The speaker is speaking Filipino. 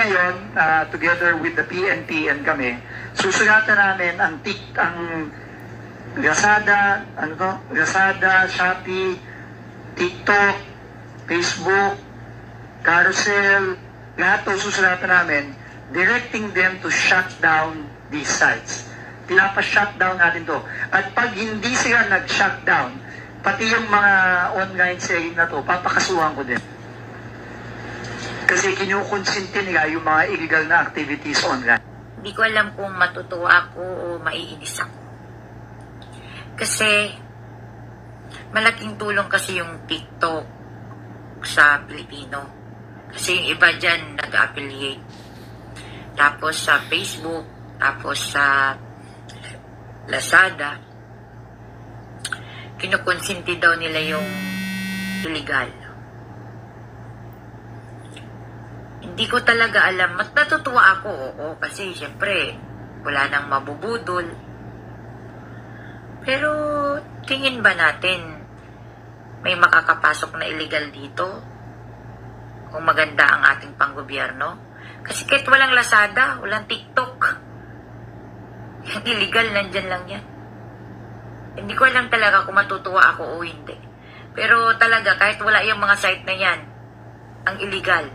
ngayon, together with the PNP and kami, susulatan namin ang Lazada, Lazada, Shopee, TikTok, Facebook, Carousel, lahat to susulatan namin, directing them to shut down these sites. Pinapa-shutdown natin to. At pag hindi sila nag-shutdown, pati yung mga online selling na to, papakasuhan ko din. Kasi kinukonsinti nila yung mga illegal na activities online. Hindi ko alam kung matutuwa ako o maiinis ako. Kasi malaking tulong kasi yung TikTok sa Pilipino. Kasi yung iba dyan nag-affiliate. Tapos sa Facebook, tapos sa Lazada, kinukonsinti daw nila yung illegal. Hindi ko talaga alam. Natutuwa ako, oo, kasi syempre wala nang mabubudol. Pero tingin ba natin may makakapasok na illegal dito? Kung maganda ang ating panggobyerno? Kasi kahit walang Lazada, walang TikTok, yung illegal, nandyan lang yan. Hindi ko alam talaga kung matutuwa ako o hindi. Pero talaga, kahit wala yung mga site na yan, ang illegal.